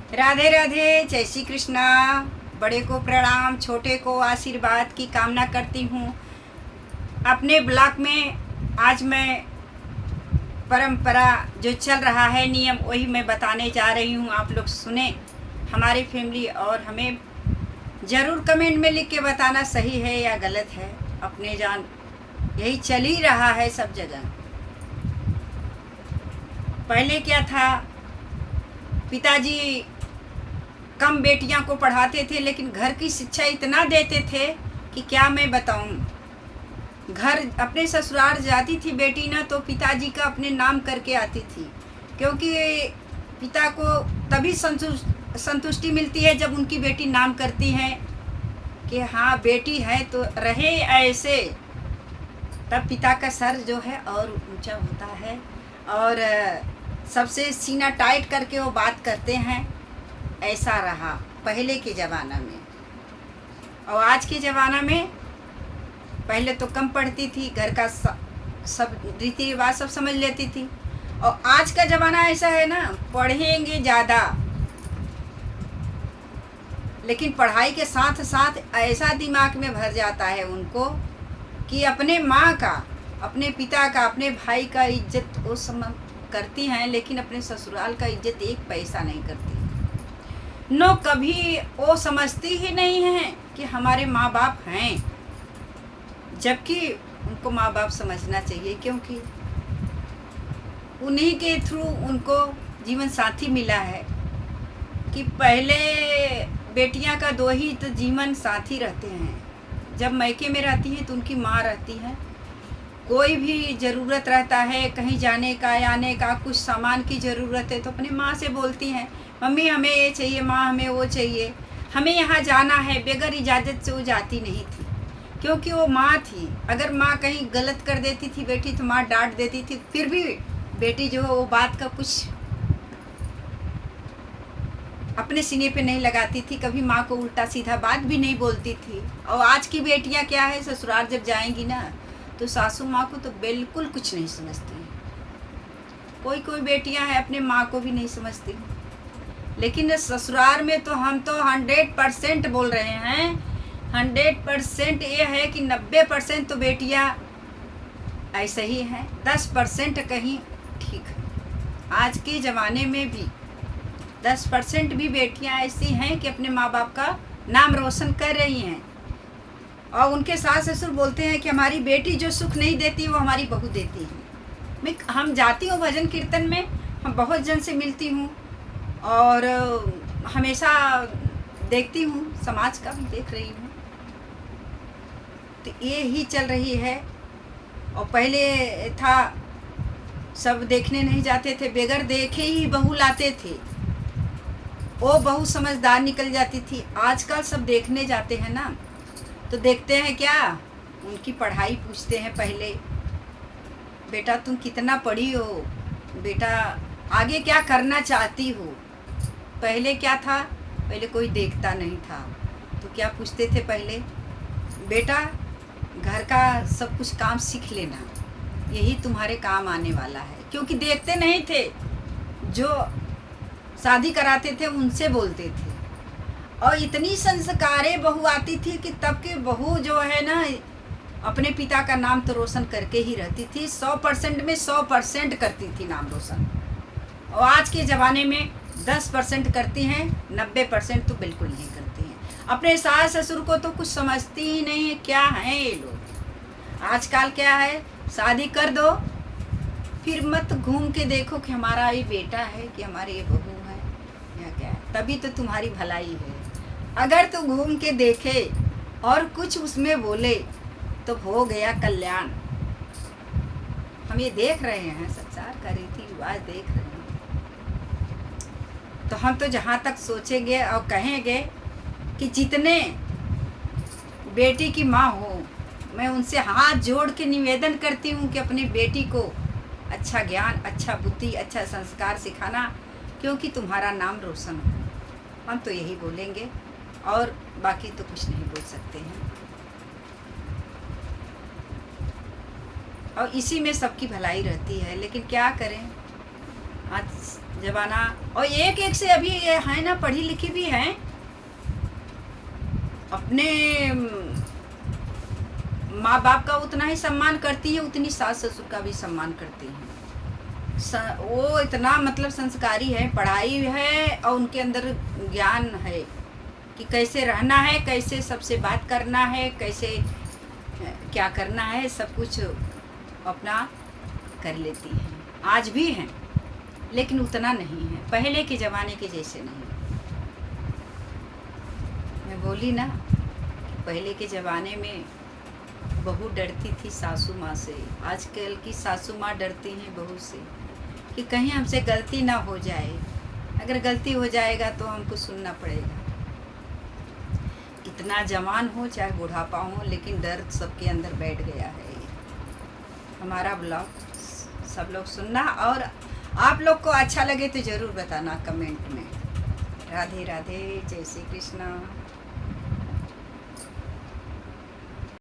राधे राधे, जय श्री कृष्णा। बड़े को प्रणाम, छोटे को आशीर्वाद की कामना करती हूँ। अपने ब्लॉग में आज मैं परंपरा जो चल रहा है, नियम, वही मैं बताने जा रही हूँ। आप लोग सुने हमारी फैमिली, और हमें ज़रूर कमेंट में लिख के बताना सही है या गलत है। अपने जान यही चल ही रहा है सब जगह। पहले क्या था, पिताजी कम बेटियां को पढ़ाते थे, लेकिन घर की शिक्षा इतना देते थे कि क्या मैं बताऊं। घर अपने ससुराल जाती थी बेटी ना, तो पिताजी का अपने नाम करके आती थी, क्योंकि पिता को तभी संतुष्टि मिलती है जब उनकी बेटी नाम करती है कि हाँ बेटी है तो रहे ऐसे। तब पिता का सर जो है और ऊंचा होता है, और सबसे सीना टाइट करके वो बात करते हैं। ऐसा रहा पहले के ज़माना में। और आज के ज़माना में, पहले तो कम पढ़ती थी, घर का सब रीति रिवाज सब समझ लेती थी। और आज का ज़माना ऐसा है ना, पढ़ेंगे ज़्यादा, लेकिन पढ़ाई के साथ साथ ऐसा दिमाग में भर जाता है उनको कि अपने माँ का, अपने पिता का, अपने भाई का इज्जत वो सब करती हैं, लेकिन अपने ससुराल का इज्जत एक पैसा नहीं करती। नो, कभी वो समझती ही नहीं है कि हमारे माँ बाप हैं, जबकि उनको माँ बाप समझना चाहिए, क्योंकि उन्हीं के थ्रू उनको जीवन साथी मिला है। कि पहले बेटियां का दो ही तो जीवन साथी रहते हैं। जब मैके में रहती हैं तो उनकी माँ रहती है। कोई भी ज़रूरत रहता है, कहीं जाने का, आने का, कुछ सामान की ज़रूरत है, तो अपनी माँ से बोलती हैं, मम्मी हमें ये चाहिए, माँ हमें वो चाहिए, हमें यहाँ जाना है। बगैर इजाज़त से वो जाती नहीं थी, क्योंकि वो माँ थी। अगर माँ कहीं गलत कर देती थी बेटी, तो माँ डांट देती थी, फिर भी बेटी जो है वो बात का कुछ अपने सीने पे नहीं लगाती थी, कभी माँ को उल्टा सीधा बात भी नहीं बोलती थी। और आज की बेटियाँ क्या है, ससुराल जब जाएंगी ना, तो सासू माँ को तो बिल्कुल कुछ नहीं समझती हैं। कोई बेटियाँ हैं अपने माँ को भी नहीं समझती। लेकिन ससुराल में तो हम तो 100% बोल रहे हैं, 100% ये है कि 90% तो बेटियाँ ऐसे ही हैं, 10% कहीं ठीक है। आज के ज़माने में भी 10% भी बेटियाँ ऐसी हैं कि अपने माँ बाप का नाम रोशन कर रही हैं। और उनके सास ससुर बोलते हैं कि हमारी बेटी जो सुख नहीं देती वो हमारी बहू देती है। हम जाती हूँ भजन कीर्तन में, हम बहुत जन से मिलती हूँ, और हमेशा देखती हूँ, समाज का भी देख रही हूँ, तो ये ही चल रही है। और पहले था, सब देखने नहीं जाते थे, बगैर देखे ही बहू लाते थे, वो बहू समझदार निकल जाती थी। आजकल सब देखने जाते हैं ना, तो देखते हैं क्या, उनकी पढ़ाई पूछते हैं पहले, बेटा तुम कितना पढ़ी हो, बेटा आगे क्या करना चाहती हो। पहले क्या था, पहले कोई देखता नहीं था, तो क्या पूछते थे पहले, बेटा घर का सब कुछ काम सीख लेना, यही तुम्हारे काम आने वाला है। क्योंकि देखते नहीं थे, जो शादी कराते थे उनसे बोलते थे। और इतनी संस्कारे बहू आती थी कि तब के बहू जो है ना, अपने पिता का नाम तो रोशन करके ही रहती थी। 100% में 100% करती थी नाम रोशन। और आज के ज़माने में 10% करती हैं, 90% तो बिल्कुल नहीं करती हैं। अपने सास ससुर को तो कुछ समझती ही नहीं है। क्या हैं ये लोग। आजकल क्या है, शादी कर दो, फिर मत घूम के देखो कि हमारा ये बेटा है कि हमारी ये बहू है या क्या है, तभी तो तुम्हारी भलाई है। अगर तो घूम के देखे और कुछ उसमें बोले तो हो गया कल्याण। हम ये देख रहे हैं, संसार का रीति रिवाज देख रहे हैं। तो हम तो जहाँ तक सोचेंगे और कहेंगे कि जितने बेटी की माँ हो, मैं उनसे हाथ जोड़ के निवेदन करती हूँ कि अपनी बेटी को अच्छा ज्ञान, अच्छा बुद्धि, अच्छा संस्कार सिखाना, क्योंकि तुम्हारा नाम रोशन हो। हम तो यही बोलेंगे, और बाकी तो कुछ नहीं बोल सकते हैं। और इसी में सबकी भलाई रहती है। लेकिन क्या करें, आज जमाना। और एक एक से अभी ये है ना, पढ़ी लिखी भी हैं, अपने माँ बाप का उतना ही सम्मान करती है, उतनी सास ससुर का भी सम्मान करती हैं। वो इतना मतलब संस्कारी है, पढ़ाई है और उनके अंदर ज्ञान है कि कैसे रहना है, कैसे सबसे बात करना है, कैसे क्या करना है, सब कुछ अपना कर लेती हैं। आज भी हैं, लेकिन उतना नहीं है, पहले के ज़माने के जैसे नहीं। मैं बोली ना, पहले के ज़माने में बहू डरती थी सासू माँ से, आजकल की सासू माँ डरती हैं बहू से कि कहीं हमसे गलती ना हो जाए, अगर गलती हो जाएगा तो हमको सुनना पड़ेगा। कितना जवान हो चाहे बुढ़ापा हो, लेकिन डर सबके अंदर बैठ गया है। हमारा ब्लॉग सब लोग सुनना, और आप लोग को अच्छा लगे तो ज़रूर बताना कमेंट में। राधे राधे, जय श्री कृष्णा।